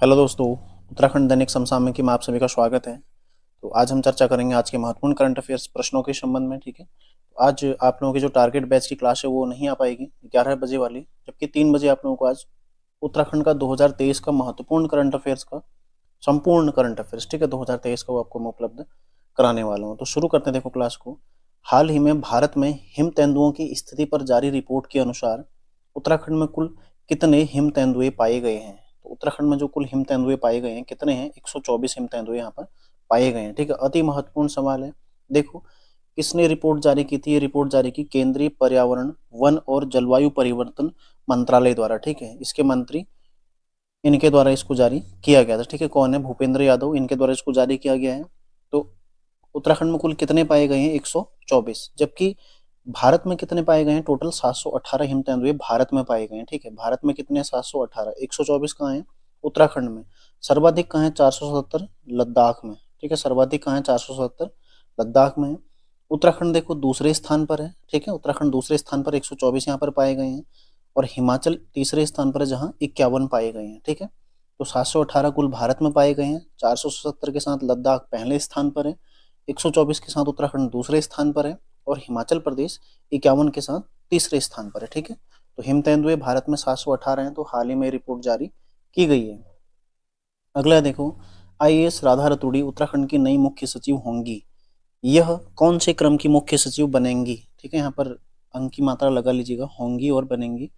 Hello दोस्तों। उत्तराखंड दैनिक समसामयिकी में आप सभी का स्वागत है। तो आज हम चर्चा करेंगे आज के महत्वपूर्ण करंट अफेयर्स प्रश्नों के संबंध में। ठीक है, तो आज आप लोगों की जो टारगेट बैच की क्लास है वो नहीं आ पाएगी 11 बजे वाली, जबकि 3 बजे आप लोगों को आज उत्तराखंड का 2023 का महत्वपूर्ण करंट अफेयर्स का संपूर्ण करंट अफेयर्स, ठीक है, 2023 का वो आपको मैं उपलब्ध कराने वाला हूँ। तो शुरू करते हैं देखो क्लास को। हाल ही में भारत में हिम तेंदुओं की स्थिति पर जारी रिपोर्ट के अनुसार उत्तराखंड में कुल कितने हिम तेंदुए पाए गए हैं? तो उत्तराखंड में जो कुल हिम तेंदुए पाए गए हैं कितने हैं? 124 हिम तेंदुए यहाँ पर पाए गए हैं। ठीक है, अति महत्वपूर्ण सवाल है। देखो, किसने रिपोर्ट जारी की थी? ये रिपोर्ट जारी की केंद्रीय पर्यावरण, वन और जलवायु परिवर्तन मंत्रालय द्वारा। ठीक है, इसके मंत्री इनके द्वारा इसको जारी किया गया था। ठीक है, कौन है? भूपेंद्र यादव, इनके द्वारा इसको जारी किया गया है। तो उत्तराखंड में कुल कितने पाए गए हैं? 124। जबकि भारत में कितने पाए गए हैं? टोटल 718 हिम तेंदुए भारत में पाए गए हैं। ठीक है, भारत में कितने? 718। 124 कहाँ है? उत्तराखंड में। सर्वाधिक कहाँ है? 477 लद्दाख में। ठीक है, सर्वाधिक कहाँ है? 477 लद्दाख में है। उत्तराखंड देखो दूसरे स्थान पर है। ठीक है, उत्तराखंड दूसरे स्थान पर 124 यहाँ पर पाए गए हैं, और हिमाचल तीसरे स्थान पर है जहाँ 51 पाए गए हैं। ठीक है, तो 718 कुल भारत में पाए गए हैं, 477 के साथ लद्दाख पहले स्थान पर है, 124 के साथ उत्तराखंड दूसरे स्थान पर है, और हिमाचल प्रदेश 51 के साथ तीसरे स्थान पर है। ठीक है, तो हिम तेंदुए भारत में 718 हैं। तो हाल ही में रिपोर्ट जारी की गई है। अगला देखो, आईएएस राधा रतूड़ी उत्तराखंड की नई मुख्य सचिव होंगी। यह कौन से क्रम की मुख्य सचिव बनेंगी? ठीक है, यहाँ पर अंक की मात्रा लगा लीजिएगा, होंगी और बनेंगी।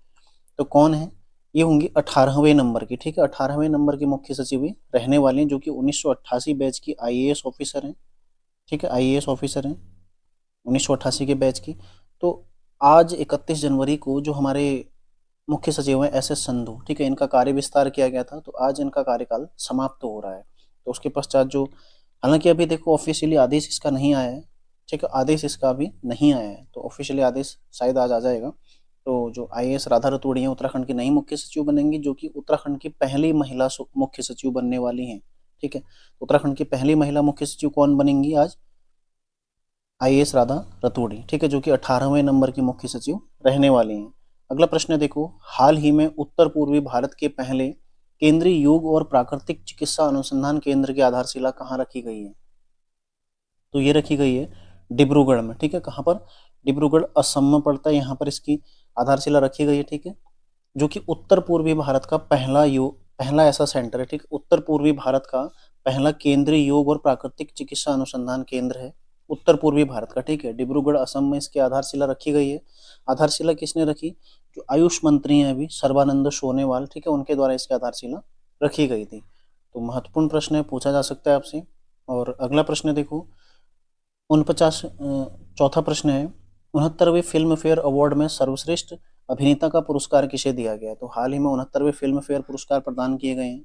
तो कौन है? ये होंगी 18वें नंबर की। ठीक है, 18वें नंबर की मुख्य सचिव रहने वाली हैं, जो कि 1988 बैच की आईएएस ऑफिसर हैं। ठीक है, आईएएस ऑफिसर हैं 1988 के बैच की। तो आज 31 जनवरी को जो हमारे मुख्य सचिव हैं एसएस संधू, ठीक है, इनका कार्य विस्तार किया गया था। तो आज इनका कार्यकाल समाप्त हो रहा है। तो उसके पश्चात जो, हालांकि अभी देखो ऑफिशियली आदेश इसका नहीं आया है। ठीक है, आदेश इसका अभी नहीं आया है, तो ऑफिशियली आदेश शायद आज आ जाएगा। तो जो आईएएस राधा रतूड़ी हैं उत्तराखंड की नई मुख्य सचिव बनेंगी, जो कि उत्तराखंड की पहली महिला मुख्य सचिव बनने वाली हैं। ठीक है, उत्तराखंड की पहली महिला मुख्य सचिव कौन बनेंगी आज? आईएएस राधा रतूड़ी। ठीक है, जो कि 18वें नंबर की मुख्य सचिव रहने वाली हैं। अगला प्रश्न देखो, हाल ही में उत्तर पूर्वी भारत के पहले केंद्रीय योग और प्राकृतिक चिकित्सा अनुसंधान केंद्र की आधारशिला कहाँ रखी गई है? तो ये रखी गई है डिब्रूगढ़ में। ठीक है, कहाँ पर? डिब्रूगढ़ असम में पड़ता है, यहाँ पर इसकी आधारशिला रखी गई है। ठीक है, जो कि उत्तर पूर्वी भारत का पहला ऐसा सेंटर है। ठीक, उत्तर पूर्वी भारत का पहला केंद्रीय योग और प्राकृतिक चिकित्सा अनुसंधान केंद्र है उत्तर पूर्वी भारत का। ठीक है, डिब्रूगढ़ असम में इसकी आधारशिला रखी गई है। आधारशिला किसने रखी? जो आयुष मंत्री हैं अभी, सर्बानंद सोनोवाल, ठीक है, उनके द्वारा इसकी आधारशिला रखी गई थी। तो महत्वपूर्ण प्रश्न है, पूछा जा सकता है आपसे। और अगला प्रश्न देखो, 49 चौथा प्रश्न है, 69वें फिल्म फेयर अवार्ड में सर्वश्रेष्ठ अभिनेता का पुरस्कार किसे दिया गया? तो हाल ही में 69वें फिल्म फेयर पुरस्कार प्रदान किए गए हैं।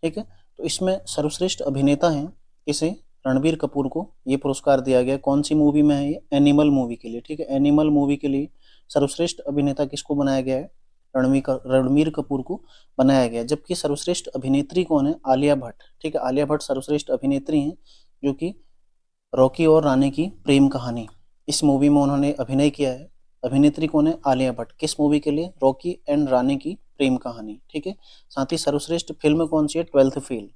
ठीक है, तो इसमें सर्वश्रेष्ठ अभिनेता हैं किसे? रणबीर कपूर को ये पुरस्कार दिया गया। कौन सी मूवी में है ये? एनिमल मूवी के लिए। ठीक है, एनिमल मूवी के लिए सर्वश्रेष्ठ अभिनेता किसको बनाया गया है? रणबीर कपूर को बनाया गया। जबकि सर्वश्रेष्ठ अभिनेत्री कौन है? आलिया भट्ट। ठीक है, आलिया भट्ट सर्वश्रेष्ठ अभिनेत्री हैं, जो कि रॉकी और रानी की प्रेम कहानी, इस मूवी में उन्होंने अभिनय किया है। अभिनेत्री कौन है? आलिया भट्ट। किस मूवी के लिए? रॉकी एंड रानी की प्रेम कहानी। ठीक है, साथ ही सर्वश्रेष्ठ फिल्म कौन सी है? Twelfth fail.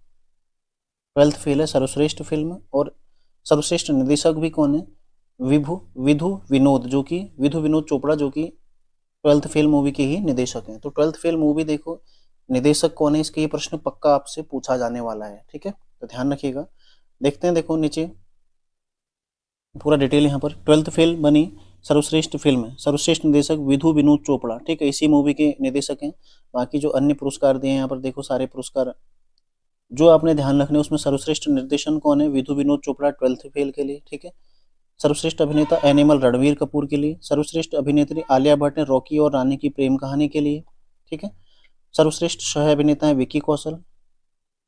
ट्वेल्थ फेल है सर्वश्रेष्ठ फिल्म। और सर्वश्रेष्ठ निर्देशक भी कौन है? विधु विनोद, जो कि विधु विनोद चोपड़ा, जो कि ट्वेल्थ फेल मूवी के ही निदेशक हैं। तो ट्वेल्थ फेल मूवी देखो, निदेशक कौन है इसके, ये प्रश्न पक्का आपसे पूछा जाने वाला है। ठीक है, तो ध्यान रखिएगा। देखते हैं, देखो नीचे पूरा डिटेल यहाँ पर। ट्वेल्थ फेल बनी सर्वश्रेष्ठ फिल्म, सर्वश्रेष्ठ निर्देशक विधु विनोद चोपड़ा। ठीक है, इसी मूवी के निर्देशक हैं। बाकी जो अन्य पुरस्कार दिए हैं यहाँ पर देखो, सारे पुरस्कार जो आपने ध्यान रखने, उसमें सर्वश्रेष्ठ निर्देशन कौन है? विधु विनोद चोपड़ा ट्वेल्थ फेल के लिए। ठीक है, सर्वश्रेष्ठ अभिनेता एनिमल रणबीर कपूर के लिए। सर्वश्रेष्ठ अभिनेत्री आलिया भट्ट ने रॉकी और रानी की प्रेम कहानी के लिए। ठीक है, सर्वश्रेष्ठ सह अभिनेता है विकी कौशल।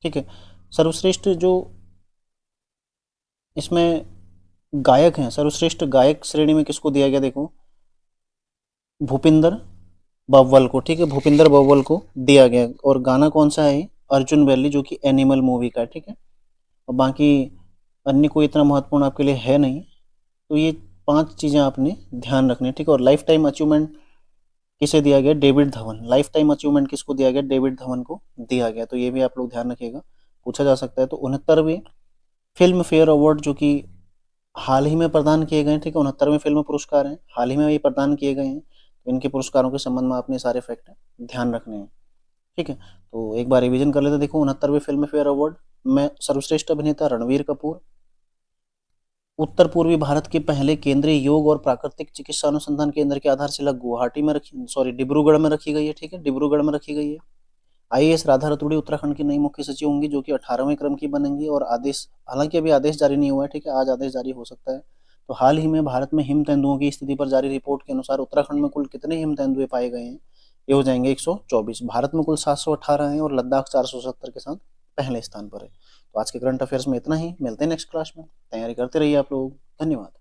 ठीक है, सर्वश्रेष्ठ जो इसमें गायक हैं, सर्वश्रेष्ठ गायक श्रेणी में किसको दिया गया? देखो, भूपिंदर बव्वल को। ठीक है, भूपिंदर बव्वल को दिया गया। और गाना कौन सा है? अर्जुन वैली, जो कि एनिमल मूवी का है। ठीक है, और बाकी अन्य कोई इतना महत्वपूर्ण आपके लिए है नहीं। तो ये 5 चीज़ें आपने ध्यान रखनी है। ठीक है, और लाइफ टाइम अचीवमेंट किसे दिया गया? David Dhawan. Life time achievement किसको दिया गया? डेविड धवन को दिया गया। तो ये भी आप लोग ध्यान रखिएगा, पूछा जा सकता है। तो 69वें फिल्म फेयर अवार्ड जो कि हाल ही में प्रदान किए गए हैं, ठीक है, 69वें फिल्म पुरस्कार हैं, हाल ही में ये प्रदान किए गए हैं। तो इनके पुरस्कारों के संबंध में आपने सारे फैक्ट ध्यान रखने हैं, ठीक है। तो एक बार रिवीजन कर लेते हैं। देखो, 69वें फिल्म फेयर अवार्ड में सर्वश्रेष्ठ अभिनेता रणवीर कपूर, उत्तर पूर्वी भारत के पहले केंद्रीय योग और प्राकृतिक चिकित्सा अनुसंधान केंद्र की आधारशिला गुवाहाटी में रखी, सॉरी, डिब्रूगढ़ में रखी गई है, ठीक है, डिब्रूगढ़ में रखी गई है। आईएएस राधा रतूड़ी उत्तराखंड की नई मुख्य सचिव होंगी, जो कि 18वें क्रम की बनेंगी। और आदेश, हालांकि अभी आदेश जारी नहीं हुआ है, ठीक है, आज आदेश जारी हो सकता है। तो हाल ही में भारत में हिम तेंदुओं की स्थिति पर जारी रिपोर्ट के अनुसार उत्तराखंड में कुल कितने हिम तेंदुए पाए गए हैं? ये हो जाएंगे 124। भारत में कुल 718 हैं और लद्दाख 470 के साथ पहले स्थान पर है। तो आज के करंट अफेयर्स में इतना ही, मिलते हैं नेक्स्ट क्लास में। तैयारी करते रहिए आप लोग। धन्यवाद।